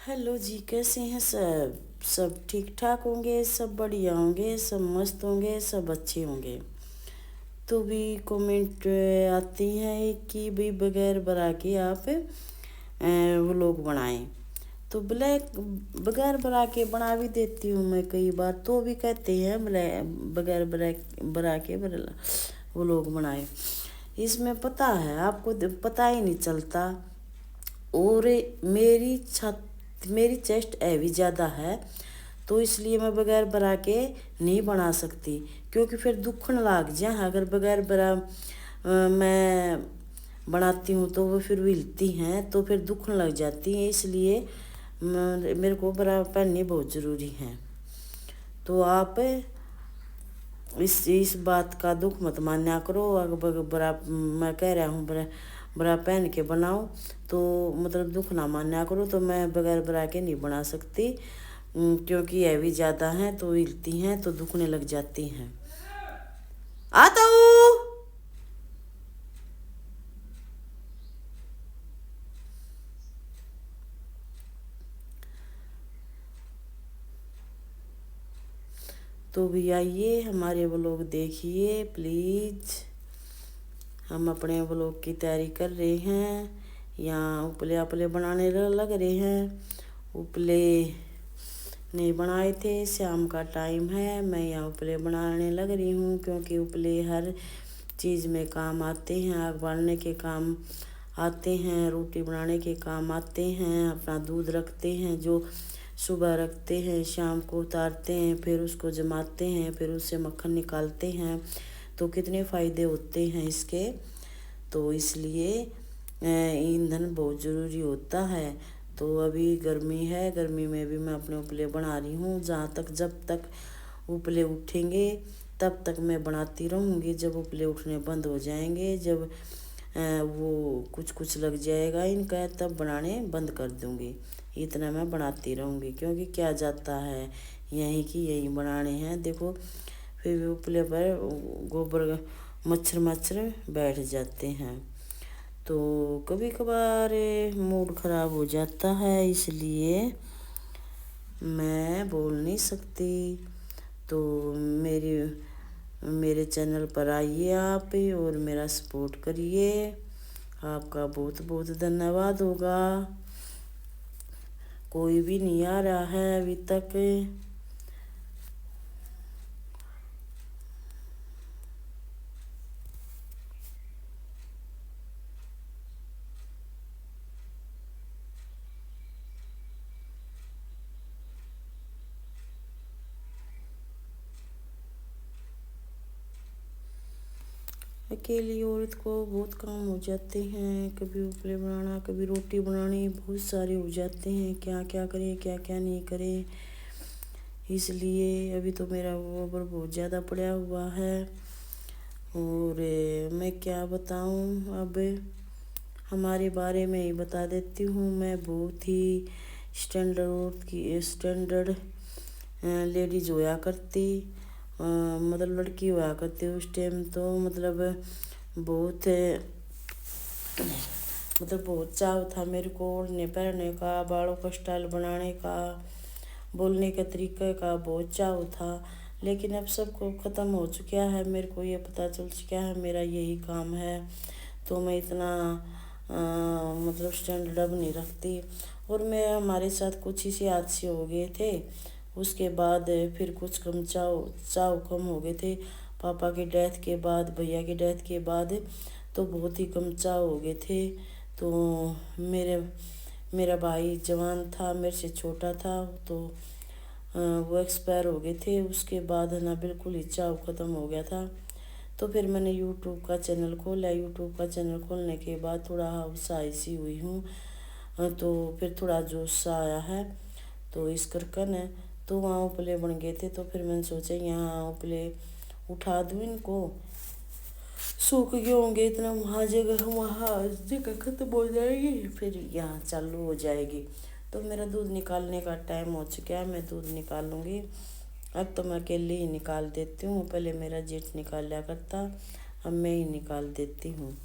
Hello जी, कैसे हैं सब। सब ठीक ठाक होंगे, सब बढ़िया होंगे, सब मस्त होंगे, सब अच्छे होंगे। तो भी कमेंट आती हैं कि भाई बगैर बरा के आप वो लोग बनाएं। तो ब्लैक बगैर बरा के बना भी देती हूँ मैं कई बार, तो भी कहते हैं बगैर बरा के वो लोग बनाए। इसमें पता है आपको, पता ही नहीं चलता। और मेरी चेस्ट हैवी ज़्यादा है, तो इसलिए मैं बगैर बरा के नहीं बना सकती, क्योंकि फिर दुखन लाग जाए अगर बगैर बरा मैं बनाती हूँ तो वो फिर हिलती हैं तो फिर दुखन लग जाती हैं। इसलिए मेरे को बरा पहननी बहुत ज़रूरी है। तो आप इस बात का दुख मत मान्या करो। अगर बरा मैं कह रहा हूँ बरा बरा पहन के बनाओ, तो मतलब दुख ना मान्या करो। तो मैं बगैर बरा के नहीं बना सकती, क्योंकि हैवी ज़्यादा हैं तो हिलती हैं तो दुखने लग जाती हैं। आता हूँ। तो भी आइए हमारे व्लॉग देखिए प्लीज़। हम अपने व्लॉग की तैयारी कर रहे हैं, यहाँ उपले अपले बनाने लग रहे हैं। उपले नहीं बनाए थे, शाम का टाइम है, मैं यहाँ उपले बनाने लग रही हूँ, क्योंकि उपले हर चीज़ में काम आते हैं। आग बालने के काम आते हैं, रोटी बनाने के काम आते हैं, अपना दूध रखते हैं जो सुबह रखते हैं, शाम को उतारते हैं, फिर उसको जमाते हैं, फिर उससे मक्खन निकालते हैं। तो कितने फ़ायदे होते हैं इसके। तो इसलिए ईंधन बहुत ज़रूरी होता है। तो अभी गर्मी है, गर्मी में भी मैं अपने उपले बना रही हूँ। जब तक उपले उठेंगे तब तक मैं बनाती रहूँगी। जब उपले उठने बंद हो जाएंगे, जब वो कुछ कुछ लग जाएगा इनका, तब बनाने बंद कर दूँगी। इतना मैं बनाती रहूँगी, क्योंकि क्या जाता है, यहीं की यहीं बनाने हैं। देखो फिर भी उपले पर गोबर मच्छर मच्छर बैठ जाते हैं। तो कभी कभार मूड ख़राब हो जाता है, इसलिए मैं बोल नहीं सकती। तो मेरी मेरे चैनल पर आइए आप और मेरा सपोर्ट करिए। आपका बहुत बहुत धन्यवाद होगा। कोई भी नहीं आ रहा है अभी तक। अकेली औरत को बहुत काम हो जाते हैं, कभी उपले बनाना, कभी रोटी बनानी, बहुत सारे हो जाते हैं। क्या क्या करें, क्या क्या नहीं करें। इसलिए अभी तो मेरा गोबर बहुत ज़्यादा पड़ा हुआ है। और मैं क्या बताऊं अब, हमारे बारे में ही बता देती हूँ। मैं बहुत ही स्टैंडर्ड लेडीज होया करती, मतलब लड़की होया करती उस टाइम। तो बहुत बहुत चाव था मेरे को ओढ़ने पहनने का, बालों का स्टाइल बनाने का, बोलने का तरीका का बहुत चाव था। लेकिन अब सबको ख़त्म हो चुका है, मेरे को ये पता चल चुका है मेरा यही काम है। तो मैं इतना स्टैंडर्ड अब नहीं रखती। और मैं हमारे साथ कुछ इसी हादसे हो गए थे, उसके बाद फिर कुछ कम चाव चाव कम हो गए थे। पापा की डेथ के बाद, भैया की डेथ के बाद तो बहुत ही कम चाव हो गए थे। तो मेरे मेरा भाई जवान था, मेरे से छोटा था, तो वो एक्सपायर हो गए थे। उसके बाद है ना बिल्कुल ही चाव ख़त्म हो गया था। तो फिर मैंने यूट्यूब का चैनल खोला। यूट्यूब का चैनल खोलने के बाद थोड़ा उत्साही सी हुई हूँ। तो फिर थोड़ा जोश सा आया है। तो इस करके न, तो वहाँ उपले बन गए थे, तो फिर मैंने सोचा यहाँ उपले उठा दूँ इनको, सूख गए होंगे इतना, वहाँ जगह खत्म हो जाएगी, फिर यहाँ चालू हो जाएगी। तो मेरा दूध निकालने का टाइम हो चुका है, मैं दूध निकाल लूँगी। अब तो मैं अकेले ही निकाल देती हूँ, पहले मेरा जेठ निकाल लिया करता, अब मैं ही निकाल देती हूँ।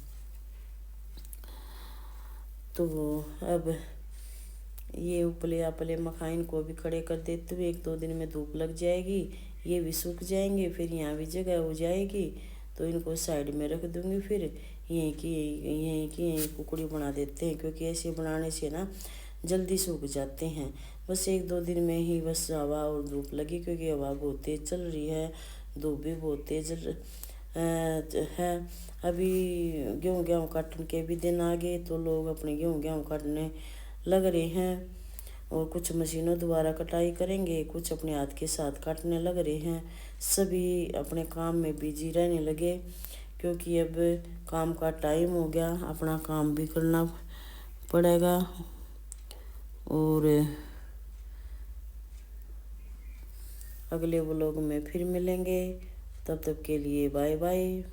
तो अब ये उपले अपले मखाइन को भी खड़े कर देते हुए 1-2 दिन में धूप लग जाएगी, ये भी सूख जाएंगे, फिर यहाँ भी जगह हो जाएगी तो इनको साइड में रख दूँगी। फिर यहीं कुकड़ी बना देते हैं, क्योंकि ऐसे बनाने से ना जल्दी सूख जाते हैं। बस 1-2 दिन में ही बस हवा और धूप लगी, क्योंकि हवा बहुत तेज़ चल रही है, धूप भी बहुत तेज़ है। अभी गेहूँ काटने के भी दिन आ गए तो लोग अपने गेहूँ काटने लग रहे हैं, और कुछ मशीनों द्वारा कटाई करेंगे, कुछ अपने हाथ के साथ काटने लग रहे हैं। सभी अपने काम में बिजी रहने लगे, क्योंकि अब काम का टाइम हो गया, अपना काम भी करना पड़ेगा। और अगले व्लॉग में फिर मिलेंगे, तब तक के लिए बाय बाय।